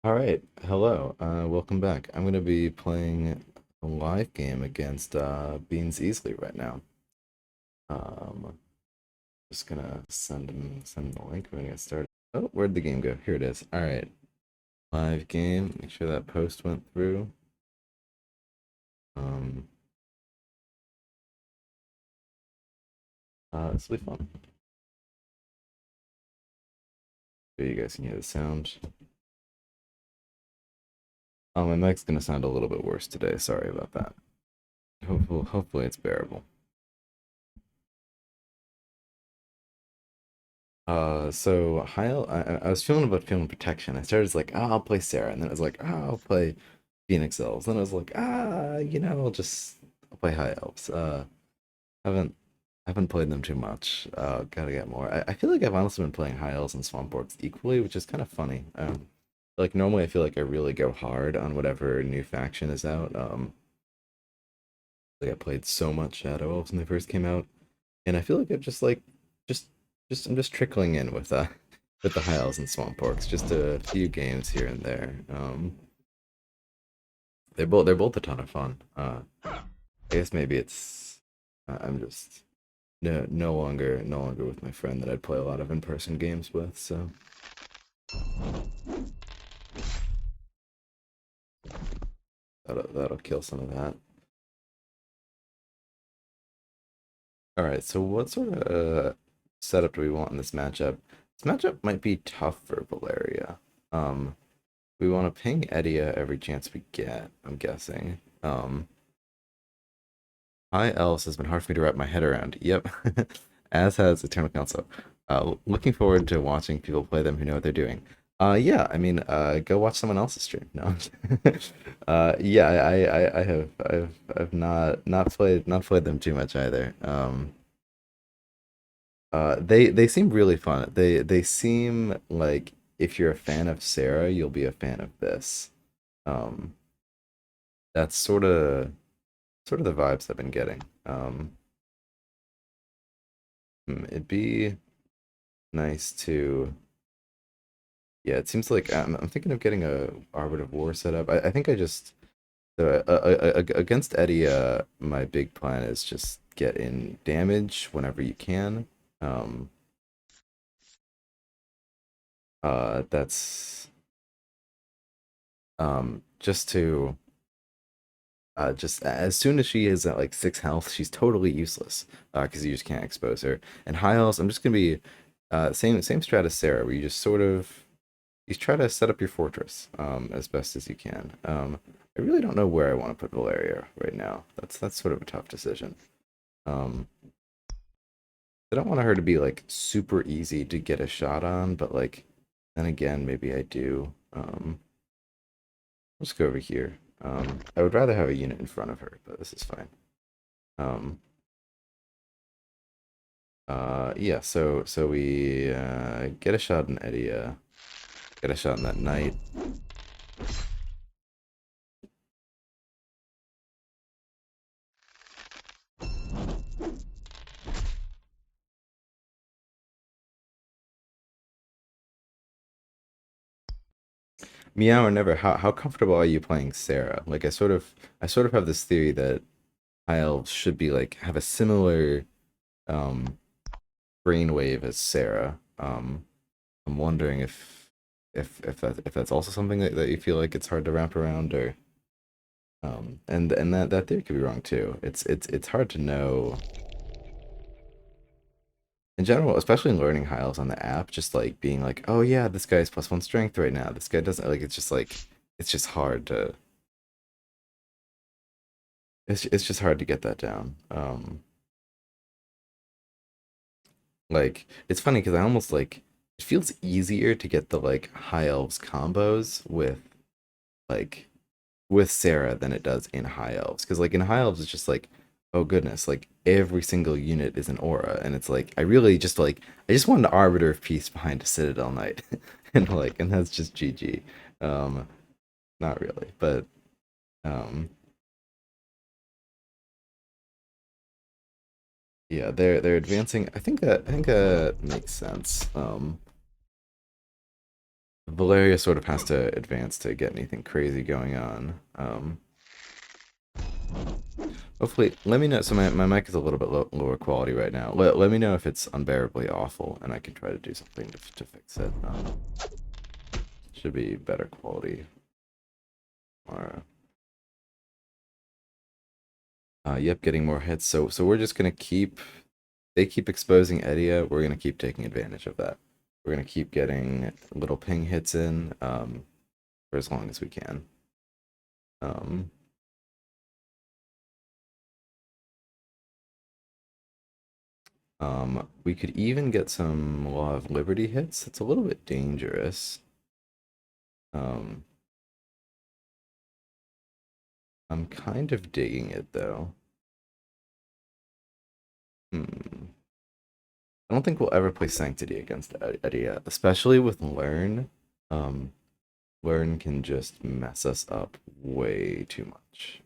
All right, hello. Welcome back. I'm gonna be playing a live game against Beanseasy right now. Um, just gonna send the link. We're gonna get started. Oh, where'd the game go? Here it is. All right, live game. Make sure that post went through. Um, this will be fun. So you guys can hear the sound. My mic's gonna sound a little bit worse today. Sorry about that. Hopefully it's bearable. So I was feeling about feeling protection. I started as like, oh, I'll play Sarah, and then it was like, oh, I'll play Phoenix Elves. Then I was like, I'll play High Elves. Haven't haven't played them too much. Gotta get more. I feel like I've honestly been playing High Elves and Swamp Orcs equally, which is kind of funny. Like normally I feel like I really go hard on whatever new faction is out. Like I played so much Shadow Elves when they first came out, and I feel like I've just I'm just trickling in with the High Elves and Swamp Orcs, just a few games here and there. They're both a ton of fun. I guess maybe it's I'm just no longer with my friend that I'd play a lot of in-person games with, so that'll kill some of that. All right, so what sort of setup do we want in this matchup? This matchup might be tough for Valeria. Um, we want to ping Edia every chance we get, I'm guessing. High Elves has been hard for me to wrap my head around. Yep, as has Eternal Council. Looking forward to watching people play them who know what they're doing. Yeah, I mean, go watch someone else's stream. No, yeah, I've not played them too much either. They seem really fun. They seem like if you're a fan of Sarah, you'll be a fan of this. Um, that's sort of the vibes I've been getting. It'd be nice to. Yeah, it seems like I'm thinking of getting a Arbiter of War set up. I think I just against Eddie. My big plan is just get in damage whenever you can. Um, that's just to just as soon as she is at like 6 health, she's totally useless because you just can't expose her. And high health, I'm just gonna be same strat as Sarah, where you just sort of you try to set up your fortress as best as you can. I really don't know where I want to put Valeria right now. That's sort of a tough decision. Um, I don't want her to be like super easy to get a shot on, but like then again, maybe I do. Let's go over here. I would rather have a unit in front of her, but this is fine. Um, yeah. So we get a shot in Eddie. Get a shot in that knight. Meow or never. How comfortable are you playing Sarah? Like I sort of have this theory that high elves should be like have a similar um brainwave as Sarah. I'm wondering if that's also something that you feel like it's hard to wrap around or and that theory could be wrong too. It's hard to know in general, especially in learning high elves on the app, just like being like, oh yeah, this guy's +1 strength right now. This guy doesn't like it's just hard to it's just hard to get that down. Like it's funny because I almost like it feels easier to get the like high elves combos like with Sarah than it does in high elves because like in high elves it's just like oh goodness like every single unit is an aura and it's like I really just like I just want an arbiter of peace behind a citadel knight and that's just GG. Um, not really, but um, yeah, they're advancing. I think that makes sense. Valeria sort of has to advance to get anything crazy going on. Hopefully, let me know. So my mic is a little bit lower quality right now. Let me know if it's unbearably awful, and I can try to do something to fix it. Should be better quality tomorrow. Yep, getting more hits. So we're just gonna keep. They keep exposing Edia. We're gonna keep taking advantage of that. We're gonna keep getting little ping hits in for as long as we can. Um, we could even get some Law of Liberty hits. It's a little bit dangerous. Um, I'm kind of digging it though. Hmm. I don't think we'll ever play Sanctity against Edia, especially with Learn. Um, Learn can just mess us up way too much.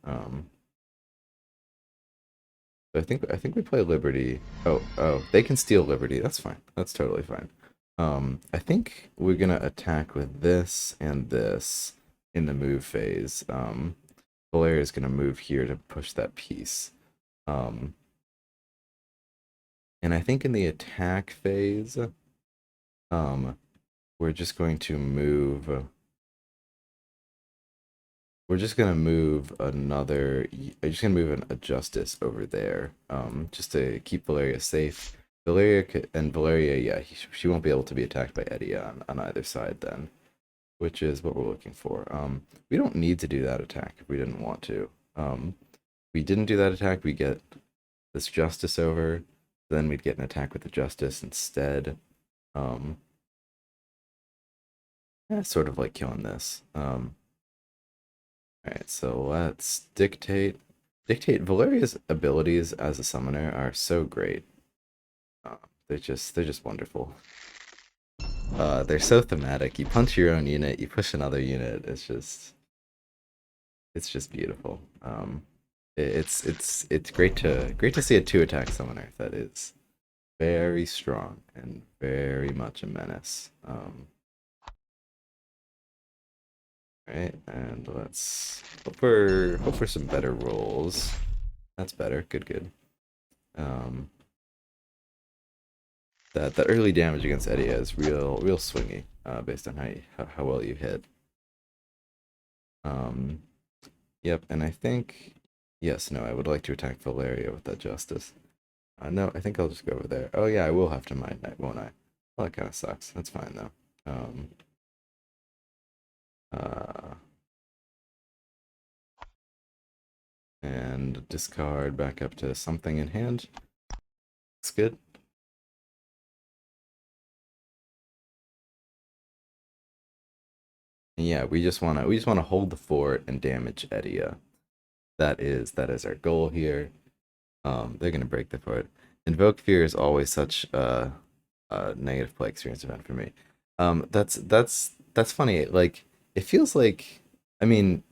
I think we play Liberty. Oh, they can steal Liberty. That's fine. That's totally fine. I think we're gonna attack with this and this in the move phase. Valeria is gonna move here to push that piece. Um, and I think in the attack phase, we're just going to move. We're just gonna move another. I'm just gonna move a justice over there, just to keep Valeria safe. Valeria, yeah, she won't be able to be attacked by Eddie on either side then, which is what we're looking for. We don't need to do that attack if we didn't want to. We didn't do that attack. We get this justice over, then we'd get an attack with the justice instead. Um, yeah, sort of like killing this. Alright, so let's dictate. Valeria's abilities as a summoner are so great. They're just wonderful. They're so thematic. You punch your own unit, you push another unit. It's just beautiful. It's great to see a 2-attack summoner that is very strong and very much a menace. Right, and let's hope for some better rolls. That's better. Good. Um, that early damage against Edia is real swingy, based on how well you hit. Um, yep, and I think yes, no, I would like to attack Valeria with that justice. No, I think I'll just go over there. Oh yeah, I will have to Mind Knight, won't I? Well, that kind of sucks. That's fine though. Uh, and discard back up to something in hand. It's good. And yeah, we just wanna hold the fort and damage Edia. That is our goal here. They're gonna break the fort. Invoke Fear is always such a negative play experience event for me. That's funny. Like it feels like, I mean,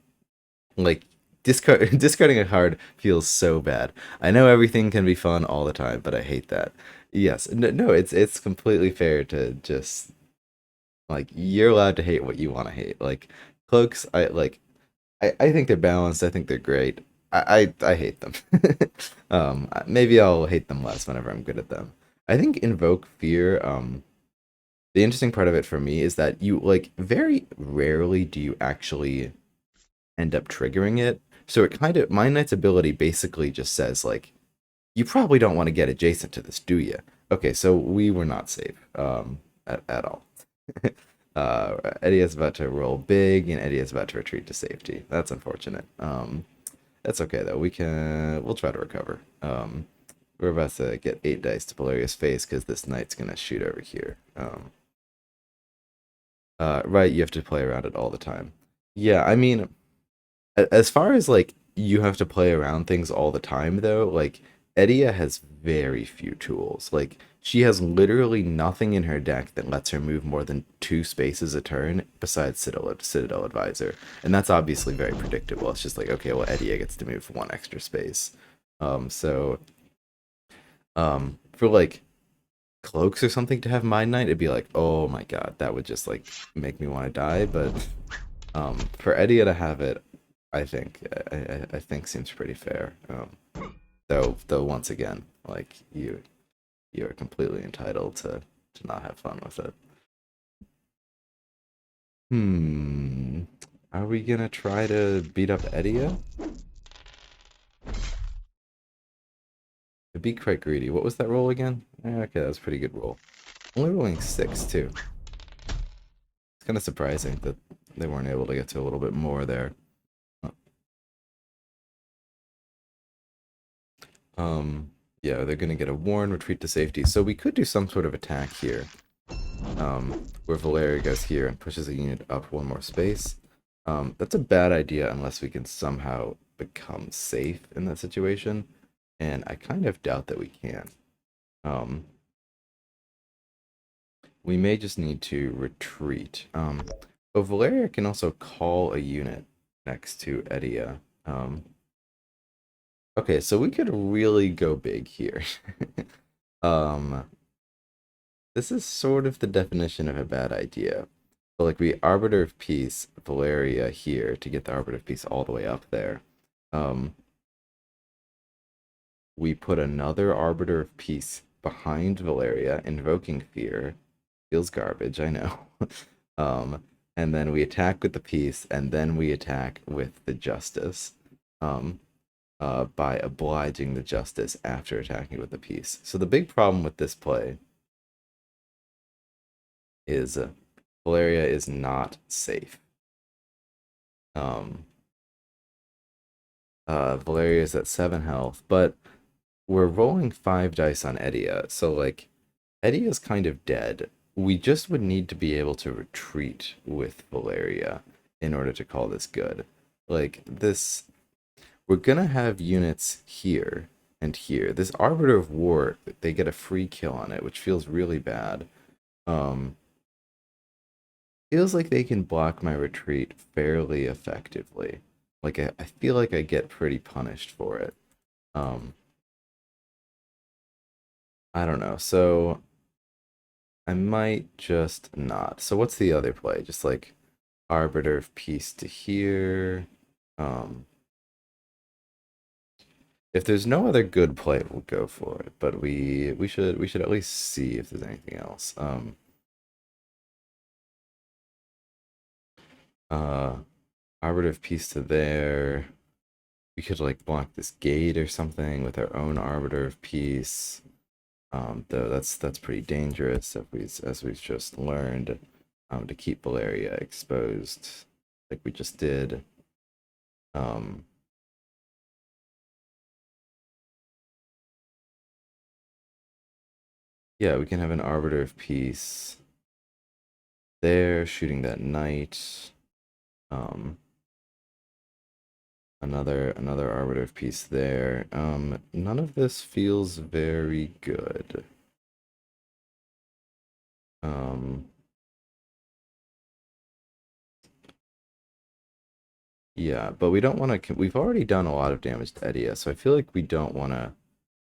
like discarding a card feels so bad. I know everything can be fun all the time, but I hate that. Yes, no, it's completely fair to just like you're allowed to hate what you want to hate. Like cloaks, I think they're balanced. I think they're great. I hate them. Maybe I'll hate them less whenever I'm good at them. I think Invoke Fear. The interesting part of it for me is that you like very rarely do you actually end up triggering it. So it kind of Mind Knight's ability basically just says like you probably don't want to get adjacent to this, do you? Okay, so we were not safe at all. Eddie is about to roll big, and Eddie is about to retreat to safety. That's unfortunate. That's okay though. We'll try to recover. We're about to get 8 dice to Valeria's face because this knight's gonna shoot over here. Right, you have to play around it all the time. Yeah, I mean, as far as like you have to play around things all the time though, like Edia has very few tools. Like she has literally nothing in her deck that lets her move more than 2 spaces a turn besides Citadel Advisor. And that's obviously very predictable. It's just like, okay, well Edia gets to move 1 extra space. So for like cloaks or something to have Mind Knight, it'd be like, oh my god, that would just like make me want to die. But for Edia to have it, I think seems pretty fair. Though once again, like you are completely entitled to not have fun with it. Hmm. Are we gonna try to beat up Edia? It'd be quite greedy. What was that roll again? Okay, that was a pretty good roll. Only rolling 6 too. It's kind of surprising that they weren't able to get to a little bit more there. Um, yeah, they're gonna get a warn, retreat to safety. So we could do some sort of attack here. Where Valeria goes here and pushes a unit up one more space. That's a bad idea unless we can somehow become safe in that situation. And I kind of doubt that we can. Um, we may just need to retreat. But Valeria can also call a unit next to Edia. Okay, so we could really go big here. um, this is sort of the definition of a bad idea. But like we Arbiter of Peace, Valeria here to get the Arbiter of Peace all the way up there. Um, we put another Arbiter of Peace behind Valeria, invoking fear. Feels garbage, I know. And then we attack with the peace, and then we attack with the justice. By obliging the justice after attacking with the peace. So the big problem with this play is Valeria is not safe. Um, Valeria is at 7 health, but we're rolling 5 dice on Edia, so like Edia's kind of dead. We just would need to be able to retreat with Valeria in order to call this good. Like this, we're gonna have units here and here. This Arbiter of War, they get a free kill on it, which feels really bad. Um, feels like they can block my retreat fairly effectively. Like I feel like I get pretty punished for it. Um, I don't know. So I might just not. So what's the other play? Just like Arbiter of Peace to here. Um, if there's no other good play, we'll go for it. But we should at least see if there's anything else. Uh, Arbiter of Peace to there. We could like block this gate or something with our own Arbiter of Peace. Though that's pretty dangerous as we've just learned. To keep Valeria exposed, like we just did. Um, yeah, we can have an Arbiter of Peace there, shooting that knight. Um, another Arbiter of Peace there. None of this feels very good. Um, yeah, but we don't want to. We've already done a lot of damage to Edia, so I feel like we don't want to.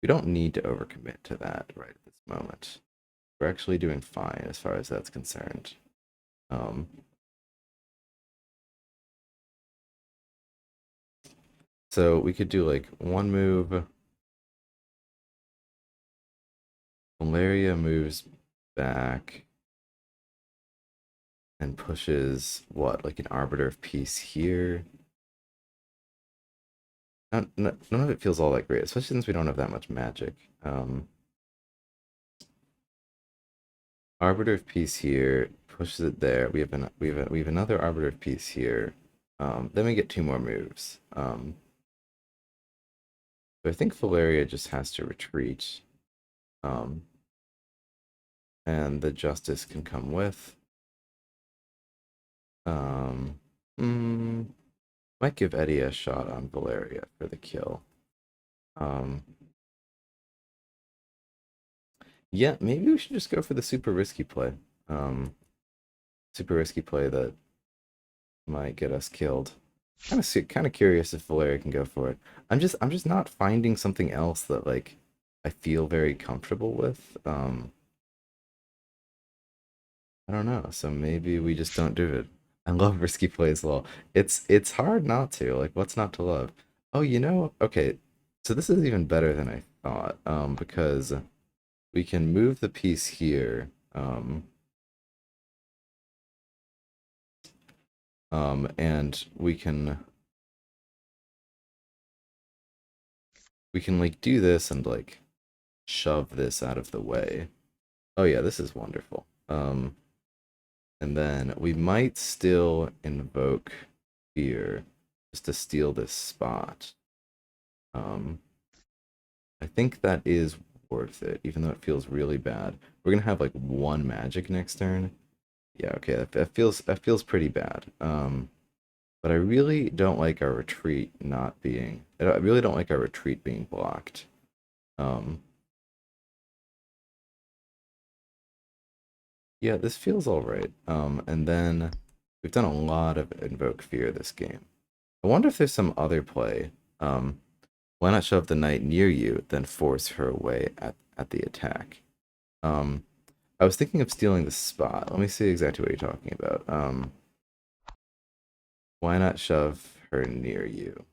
We don't need to overcommit to that right at this moment. We're actually doing fine as far as that's concerned. Um, so we could do like one move. Valeria moves back and pushes what, like an Arbiter of Peace here. None of it feels all that great, especially since we don't have that much magic. Arbiter of Peace here pushes it there. We have another Arbiter of Peace here. Then we get 2 more moves. So I think Valeria just has to retreat. Um, and the Justice can come with. Um, mm, might give Eddie a shot on Valeria for the kill. Um, yeah, maybe we should just go for the super risky play. Um, super risky play that might get us killed. Kind of curious if Valeria can go for it. I'm just not finding something else that like I feel very comfortable with. I don't know. So maybe we just don't do it. I love risky plays, lol. It's hard not to. Like, what's not to love? Oh, okay. So this is even better than I thought. Because we can move the piece here. And we can like do this and like shove this out of the way. Oh yeah, this is wonderful. And then we might still invoke fear just to steal this spot. Um, I think that is worth it, even though it feels really bad. We're gonna have like one magic next turn. Yeah, okay, that feels pretty bad. But I really don't like our retreat not being. I really don't like our retreat being blocked. Um, yeah, this feels all right. And then we've done a lot of invoke fear this game. I wonder if there's some other play. Um, why not shove the knight near you, then force her away at the attack? Um, I was thinking of stealing the spot. Let me see exactly what you're talking about. Why not shove her near you?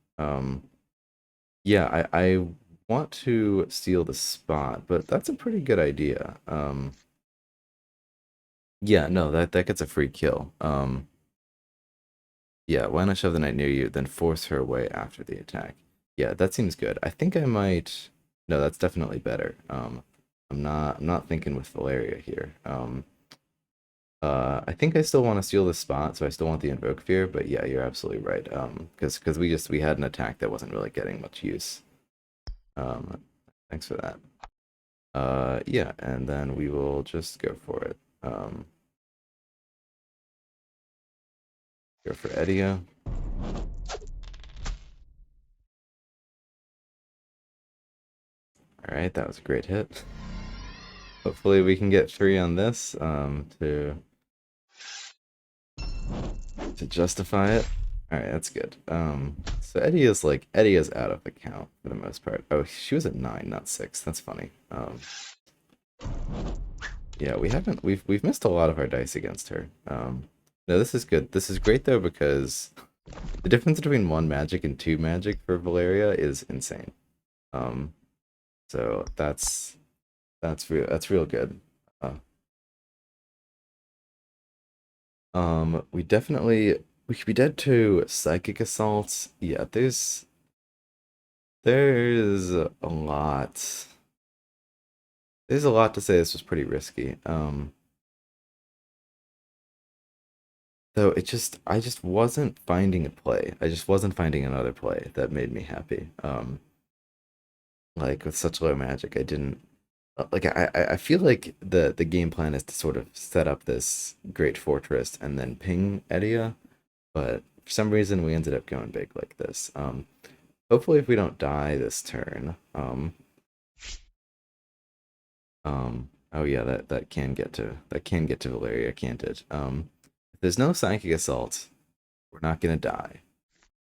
Yeah, I want to steal the spot, but that's a pretty good idea. Yeah, no, that gets a free kill. Yeah, why not shove the knight near you, then force her away after the attack? Yeah, that seems good. I think I might. No, that's definitely better. I'm not thinking with Valeria here. I think I still want to steal the spot, so I still want the invoke fear. But yeah, you're absolutely right. Because we had an attack that wasn't really getting much use. Um, thanks for that. Yeah, and then we will just go for it. Go for Edia. All right, that was a great hit. Hopefully we can get 3 on this to justify it. All right, that's good. So Eddie is out of the count for the most part. Oh, she was at 9, not 6. That's funny. Yeah, we've missed a lot of our dice against her. No, this is good. This is great though because the difference between 1 magic and 2 magic for Valeria is insane. Um, so that's real good. Uh, we could be dead to psychic assaults. Yeah, there's a lot. There's a lot to say this was pretty risky. Though I just wasn't finding a play. I just wasn't finding another play that made me happy. Like with such low magic, I didn't like I feel like the game plan is to sort of set up this great fortress and then ping Edia, but for some reason we ended up going big like this. Hopefully if we don't die this turn. Oh yeah, that can get to Valeria, can't it? If there's no psychic assault, we're not gonna die.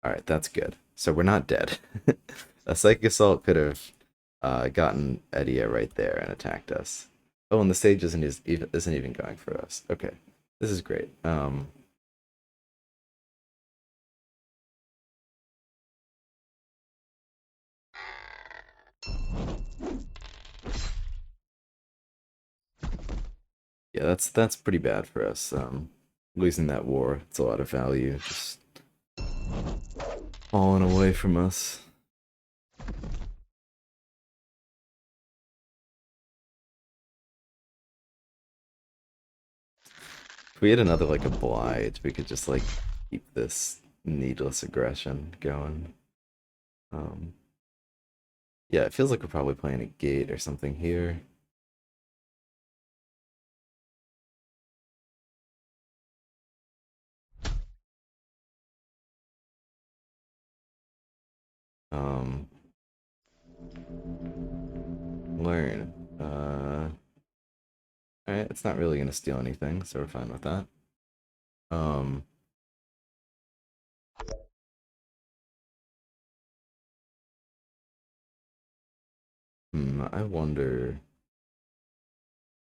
All right, that's good. So we're not dead. A psychic assault could have gotten Edia right there and attacked us. Oh, and the sage isn't even going for us. Okay, this is great. Yeah, that's pretty bad for us. Losing that war, it's a lot of value just falling away from us. If we had another like a blight, we could just like keep this needless aggression going. Um, yeah, it feels like we're probably playing a gate or something here. Um, learn. Alright, it's not really gonna steal anything, so we're fine with that. Um, I wonder.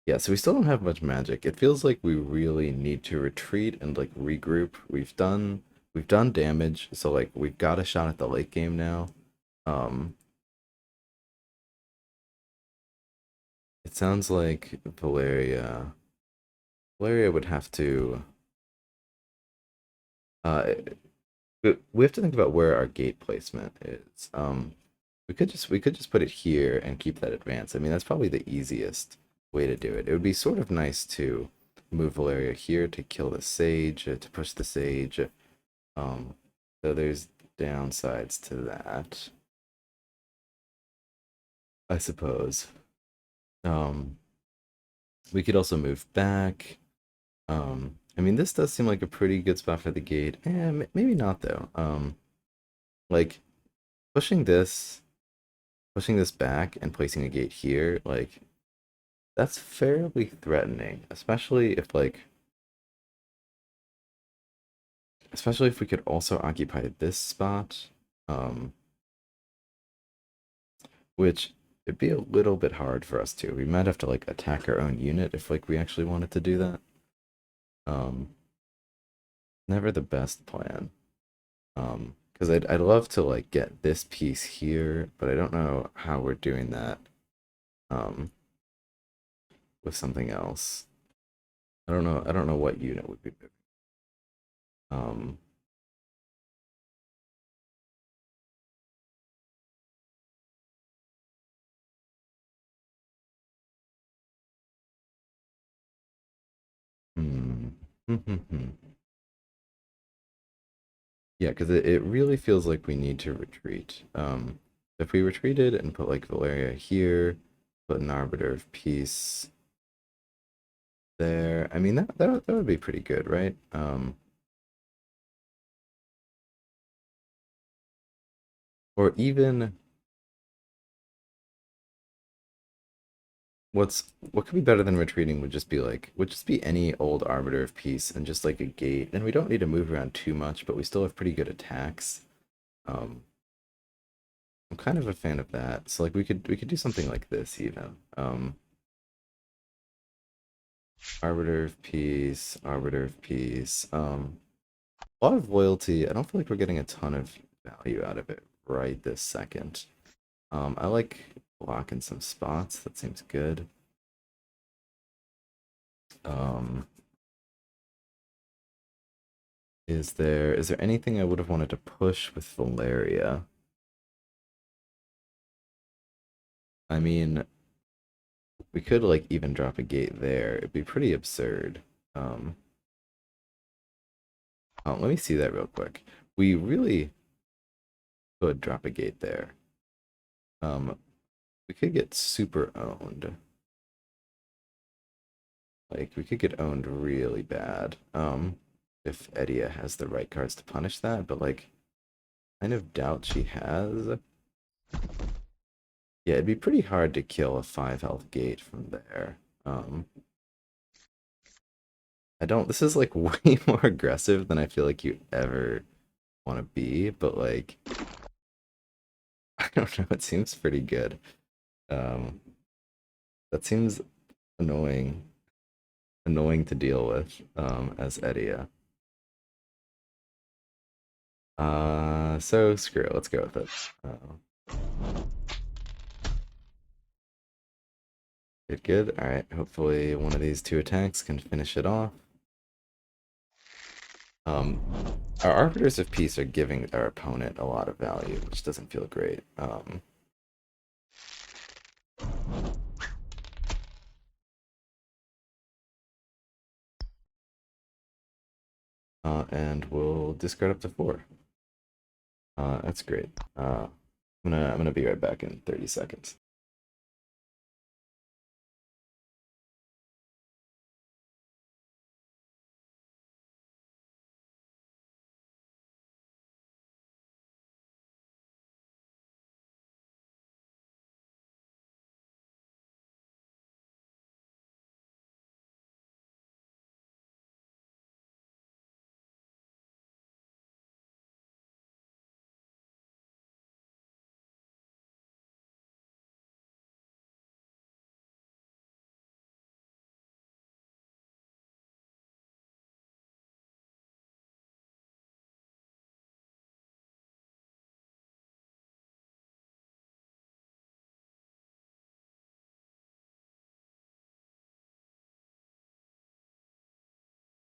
Yeah, so we still don't have much magic. It feels like we really need to retreat and like regroup. We've done damage, so like we've got a shot at the late game now. Um, it sounds like Valeria would have to uh we have to think about where our gate placement is. We could just put it here and keep that advance. I mean, that's probably the easiest way to do it. It would be sort of nice to move Valeria here to kill the sage, to push the sage. Um, so there's downsides to that, I suppose. Um, we could also move back. I mean, this does seem like a pretty good spot for the gate. Maybe not though. Like pushing this, pushing this back and placing a gate here, like that's fairly threatening, especially if we could also occupy this spot, um, which it'd be a little bit hard for us to. We might have to like attack our own unit if like we actually wanted to do that. Um, Never the best plan. Because I'd love to like get this piece here, but I don't know how we're doing that um with something else. I don't know what unit would be moving. Um, hmm. Yeah, because it really feels like we need to retreat. If we retreated and put like Valeria here, put an Arbiter of Peace there, I mean that would be pretty good, right? Or even what could be better than retreating would just be any old Arbiter of Peace and just like a gate, and we don't need to move around too much, but we still have pretty good attacks. Um, I'm kind of a fan of that. So like we could do something like this even. Arbiter of Peace, Arbiter of Peace. A lot of loyalty. I don't feel like we're getting a ton of value out of it right this second. I like blocking some spots. That seems good. Um, is there anything I would have wanted to push with Valeria? I mean, we could like even drop a gate there. It'd be pretty absurd. Um, let me see that real quick. We really could drop a gate there. Um, we could get super owned. Like we could get owned really bad. If Edia has the right cards to punish that, but like kind of doubt she has. Yeah, it'd be pretty hard to kill a 5 health gate from there. I don't this is like way more aggressive than I feel like you ever want to be, but like I don't know, it seems pretty good. Um that seems annoying annoying to deal with as Edia. So screw it, let's go with it. Good, good. All right. Hopefully, one of these two attacks can finish it off. Um, our Arbiters of Peace are giving our opponent a lot of value, which doesn't feel great. And we'll discard up to 4. That's great. I'm gonna be right back in 30 seconds.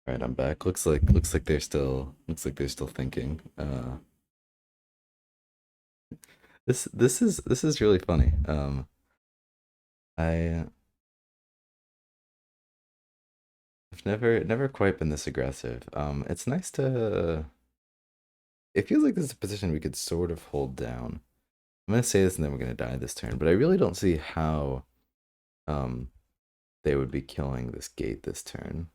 All right, I'm back. Looks like they're still thinking. This is really funny. I've never quite been this aggressive. It's nice to. It feels like this is a position we could sort of hold down. I'm gonna say this and then we're gonna die this turn, but I really don't see how um they would be killing this gate this turn.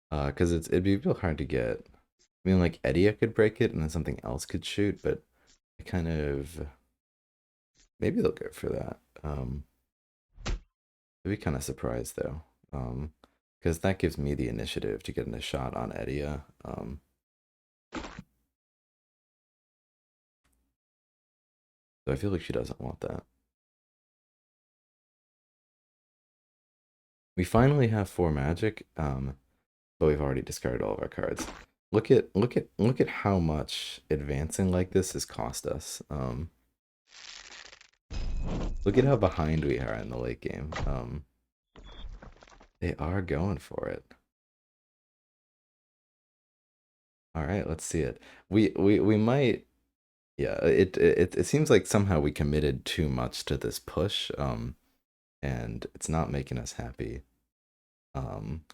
Because it'd be real hard to get. I mean, like Eddie could break it and then something else could shoot, but I kind of maybe they'll go for that. I'd be kind of surprised though, because that gives me the initiative to get in a shot on Edia. So I feel like she doesn't want that. We finally have 4 magic, but we've already discarded all of our cards. Look at how much advancing like this has cost us. Look at how behind we are in the late game. They are going for it. All right, let's see it. We might. Yeah, it seems like somehow we committed too much to this push, and it's not making us happy.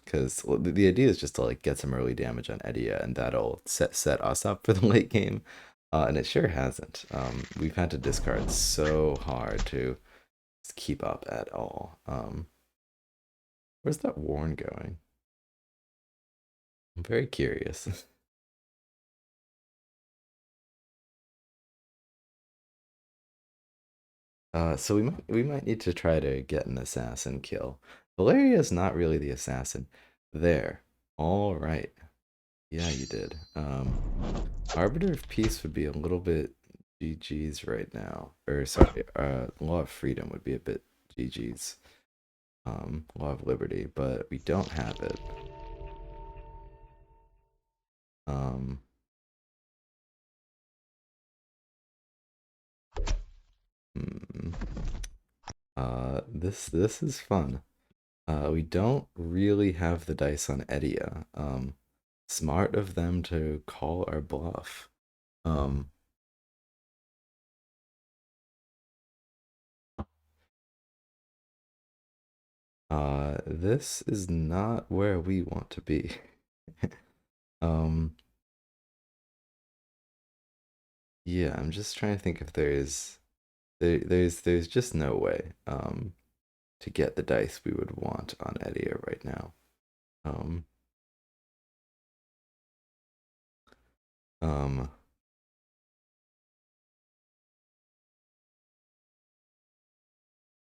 Because the idea is just to like get some early damage on Edia, and that'll set us up for the late game. And it sure hasn't. We've had to discard so hard to keep up at all. Where's that Warren going? I'm very curious. So we might need to try to get an assassin kill. Valeria is not really the assassin. There. All right. Yeah, you did. Arbiter of Peace would be a little bit GG's right now. Or sorry, Law of Freedom would be a bit GG's. Law of Liberty, but we don't have it. Um, hmm. This is fun. We don't really have the dice on Edia. Smart of them to call our bluff. Um, this is not where we want to be. um, yeah, I'm just trying to think if there's just no way to get the dice we would want on Edia right now. Um, um,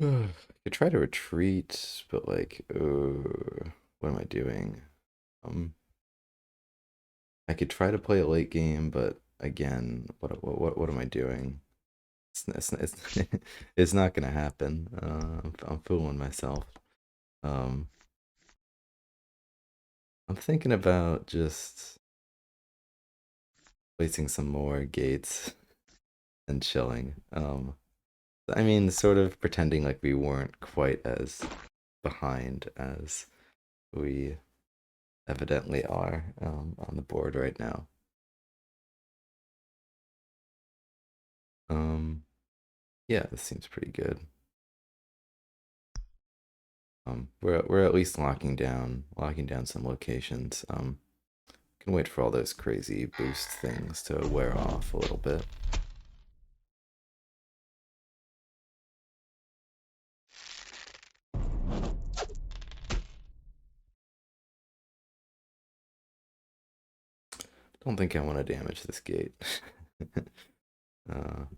I could try to retreat, but like, what am I doing? Um, I could try to play a late game, but again, what am I doing? It's it's not gonna happen. I'm fooling myself. Um, I'm thinking about just placing some more gates and chilling. I mean, sort of pretending like we weren't quite as behind as we evidently are on the board right now. Um, yeah, this seems pretty good. We're at least locking down some locations. Can wait for all those crazy boost things to wear off a little bit. Don't think I want to damage this gate.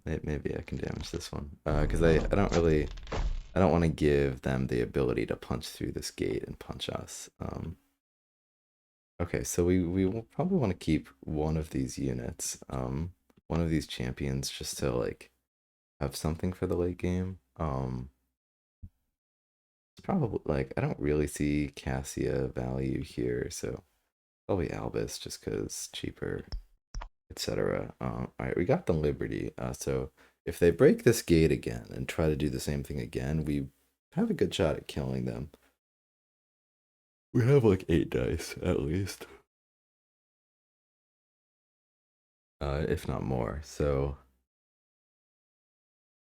Maybe I can damage this one. Because I don't want to give them the ability to punch through this gate and punch us. Okay, so we will probably want to keep one of these units, one of these champions, just to like have something for the late game. It's probably like I don't really see Cassia value here, so probably Albus just because cheaper, etc. All right, we got the Liberty, so If they break this gate again and try to do the same thing again, we have a good shot at killing them. We have like 8 dice at least, if not more. So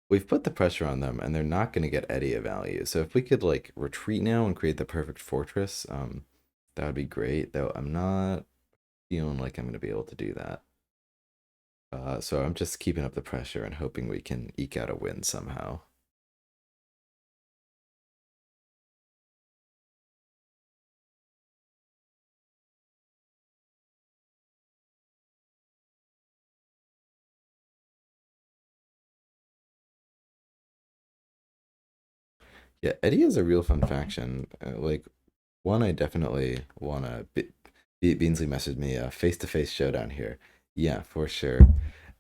we've put the pressure on them, and they're not going to get Eddie a value. So if we could like retreat now and create the perfect fortress, that would be great. Though I'm not feeling like I'm going to be able to do that. So I'm just keeping up the pressure and hoping we can eke out a win somehow. Yeah, Eddie is a real fun faction. Like one, I definitely wanna. Beansley messaged me a face-to-face showdown here. Yeah, for sure.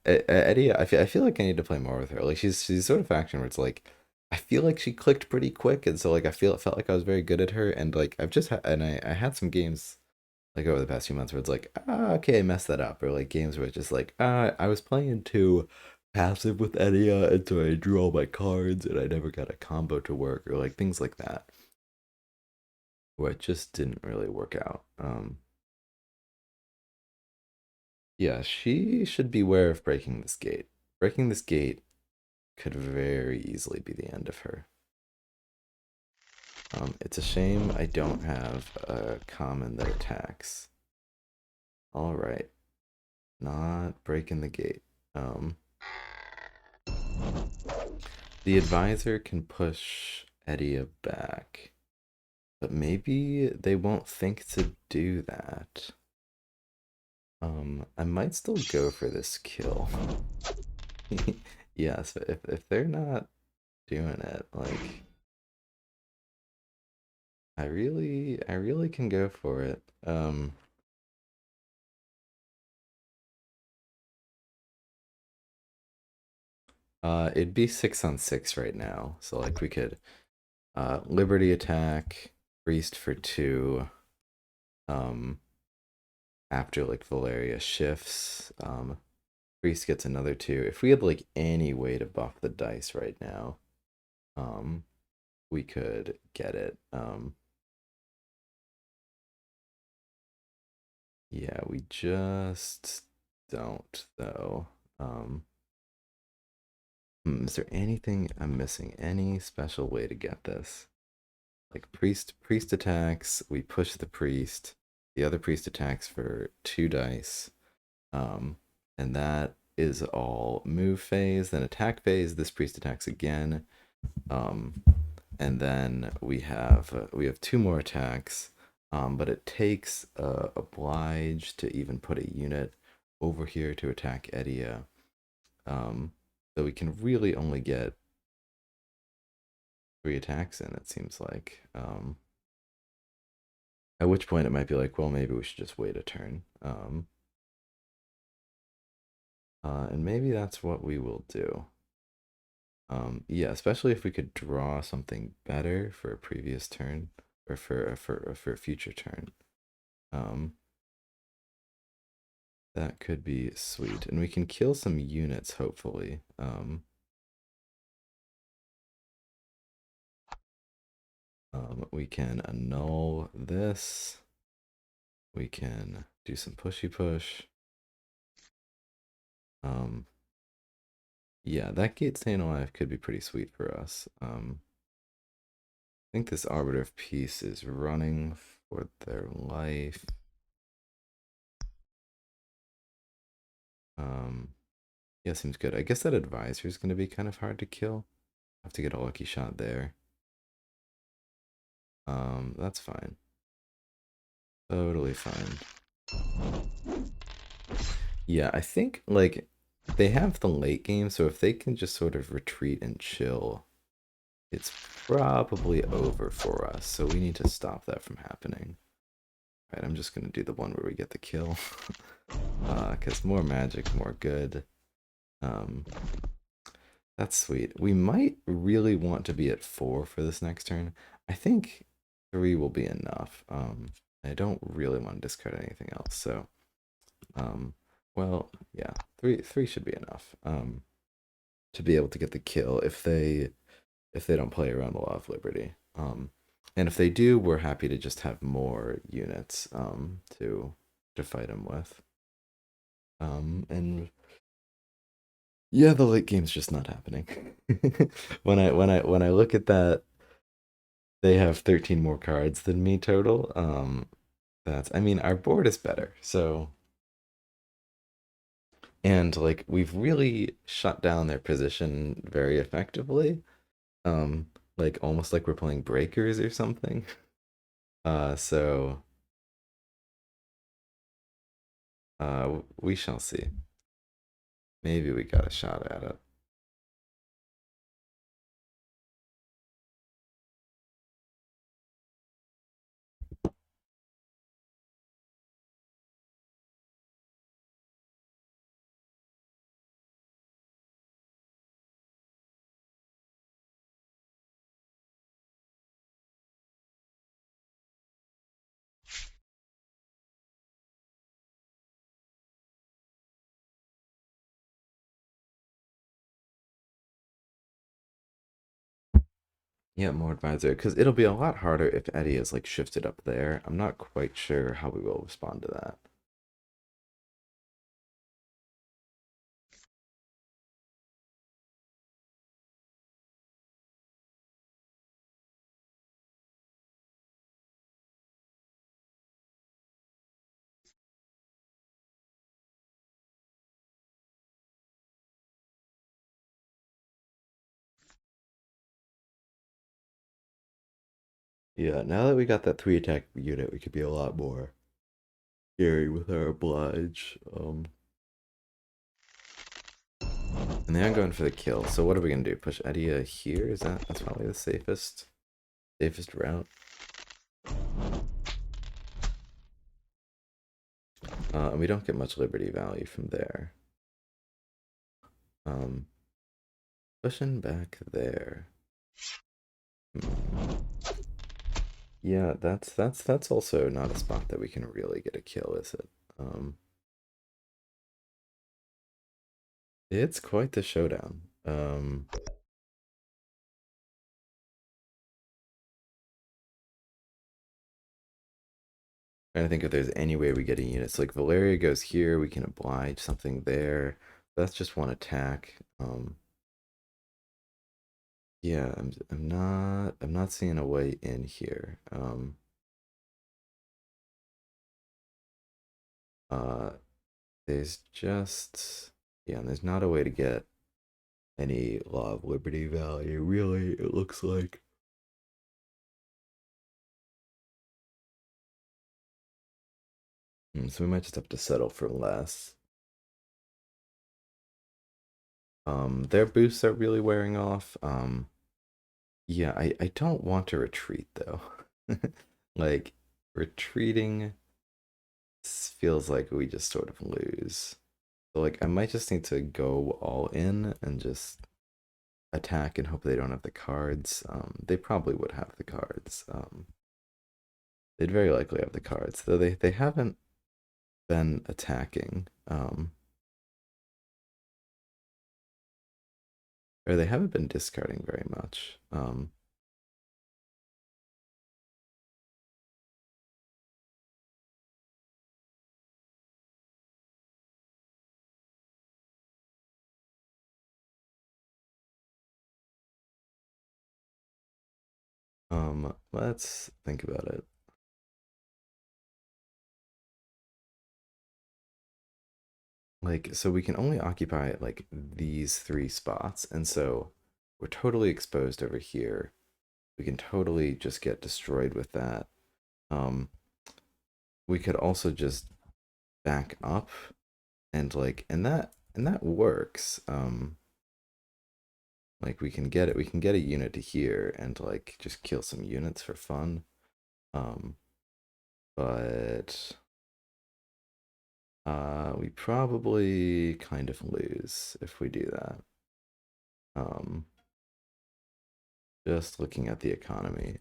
Eddie, I feel like I need to play more with her. Like she's sort of faction where it's like I feel like she clicked pretty quick, and so like it felt like I was very good at her, and like I've just and I had some games like over the past few months where it's like, okay, I messed that up, or like games where it's just like, I was playing too passive with Edia, and so I drew all my cards, and I never got a combo to work, or like things like that, where it just didn't really work out. Yeah, she should beware of breaking this gate. Breaking this gate could very easily be the end of her. It's a shame I don't have a common that attacks. All right, not breaking the gate. Um, The advisor can push Edia back, but maybe they won't think to do that. I might still go for this kill. Yes, if they're not doing it, like I really can go for it. It'd be 6 on 6 right now, so like we could Liberty attack, Priest for 2. Um, after like Valeria shifts, Priest gets another 2. If we had like any way to buff the dice right now, um, we could get it. Yeah, we just don't though. Um, is there anything I'm missing? Any special way to get this? Like priest attacks, we push the priest. The other priest attacks for 2 dice. Um, and that is all move phase. Then attack phase. This priest attacks again. Um, and then we have 2 more attacks. But it takes oblige to even put a unit over here to attack Edia. Um, so we can really only get 3 attacks in. It seems like. At which point it might be like, well, maybe we should just wait a turn. And maybe that's what we will do. Yeah, especially if we could draw something better for a previous turn or for a future turn. Um, that could be sweet, and we can kill some units hopefully. We can annul this. We can do some pushy push. Um, yeah, that gate staying alive could be pretty sweet for us. I think this Arbiter of Peace is running for their life. Um, yeah, seems good. I guess that advisor is going to be kind of hard to kill. Have to get a lucky shot there. That's fine. Totally fine. Yeah, I think like they have the late game, so if they can just sort of retreat and chill, it's probably over for us. So we need to stop that from happening. All right, I'm just gonna do the one where we get the kill. Cause more magic, more good. Um, that's sweet. We might really want to be at 4 for this next turn. I think 3 will be enough. I don't really want to discard anything else. So, um, well, yeah, three should be enough. to be able to get the kill if they don't play around the Law of Liberty. And if they do, we're happy to just have more units to fight them with. And yeah, the late game's just not happening. When I look at that, they have 13 more cards than me total. That's I mean our board is better, so and like we've really shut down their position very effectively. Like almost like we're playing breakers or something. So we shall see. Maybe we got a shot at it. Yeah, more advisor, because it'll be a lot harder if Eddie is like shifted up there. I'm not quite sure how we will respond to that. Yeah, now that we got that 3 attack unit, we could be a lot more scary with our oblige. And they are going for the kill. So what are we gonna do? Push Eddie here? That's probably the safest route. And we don't get much liberty value from there. Um, Pushing back there. Hmm. Yeah, that's also not a spot that we can really get a kill, is it? It's quite the showdown. Trying to think if there's any way we get a unit. So like Valeria goes here, we can oblige something there. That's just one attack. Yeah, I'm not seeing a way in here. Uh there's just yeah, and there's not a way to get any Law of Liberty value, really, it looks like. So we might just have to settle for less. Their boosts are really wearing off. Yeah, I don't want to retreat though. Like retreating feels like we just sort of lose. So like I might just need to go all in and just attack and hope they don't have the cards. They probably would have the cards. They'd very likely have the cards, though they haven't been attacking. Or they haven't been discarding very much. Let's think about it. Like, so we can only occupy like these 3 spots, and so we're totally exposed over here. We can totally just get destroyed with that. Um, we could also just back up and like, and that works. Like we can get a unit to here and like just kill some units for fun. Um, but we probably kind of lose if we do that. Um, just looking at the economy.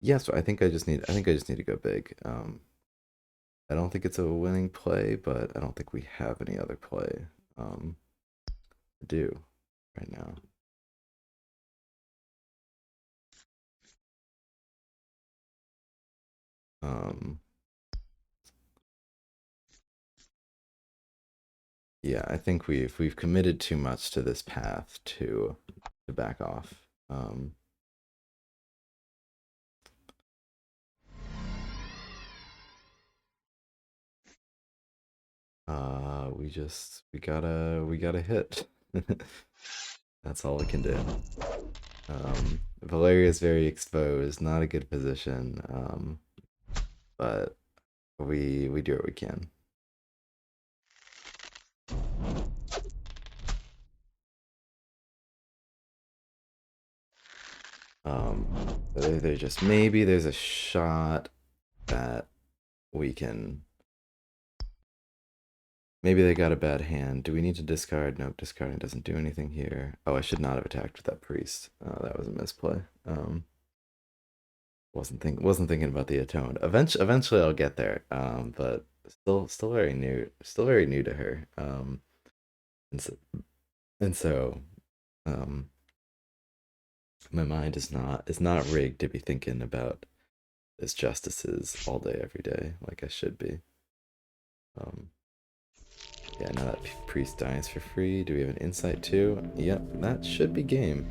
Yeah, so I think I just need to go big. I don't think it's a winning play, but I don't think we have any other play to do. right now. Um, yeah, I think we've committed too much to this path to back off. We gotta hit. That's all we can do. Valeria is very exposed, not a good position. But we do what we can. They just maybe there's a shot that we can. Maybe they got a bad hand. Do we need to discard? Nope, discarding doesn't do anything here. Oh, I should not have attacked with that priest. That was a misplay. Wasn't thinking about the atone. Eventually I'll get there. But still very new. Still very new to her. And so, and so um, my mind is not rigged to be thinking about as justices all day, every day, like I should be. Um, yeah, now that priest dies for free. Do we have an insight too? Yep, that should be game.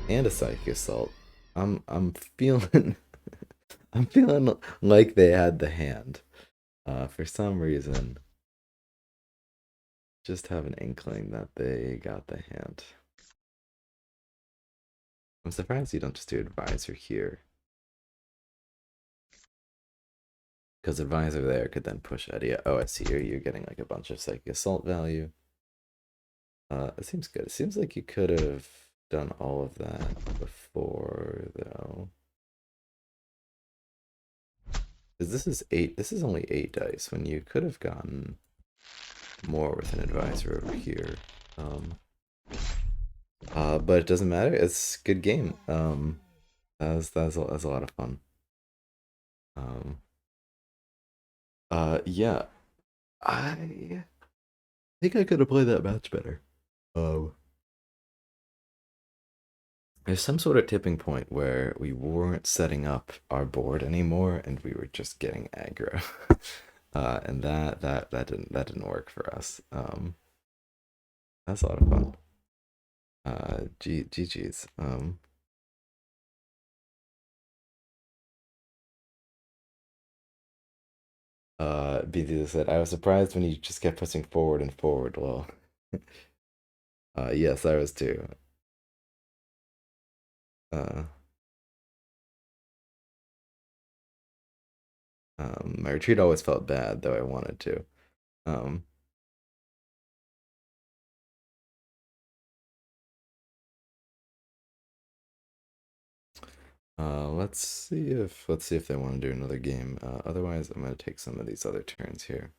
And a psychic assault. I'm feeling I'm feeling like they had the hand. For some reason, just have an inkling that they got the hand. I'm surprised you don't just do advisor here. Because advisor there could then push Eddie. Oh, I see. You're getting like a bunch of psychic assault value. It seems good. It seems like you could have done all of that before, though. Because this is eight. This is only 8 dice when you could have gotten more with an advisor over here. But it doesn't matter. It's a good game. That was a lot of fun. Um, yeah. I think I could have played that match better. Um, there's some sort of tipping point where we weren't setting up our board anymore, and we were just getting aggro, and that didn't work for us. That's a lot of fun. GG's. BZ said, I was surprised when you just kept pressing forward and forward. Well, yes, I was too. Uh, my retreat always felt bad, though I wanted to. Um, let's see if they want to do another game. Otherwise, I'm gonna take some of these other turns here.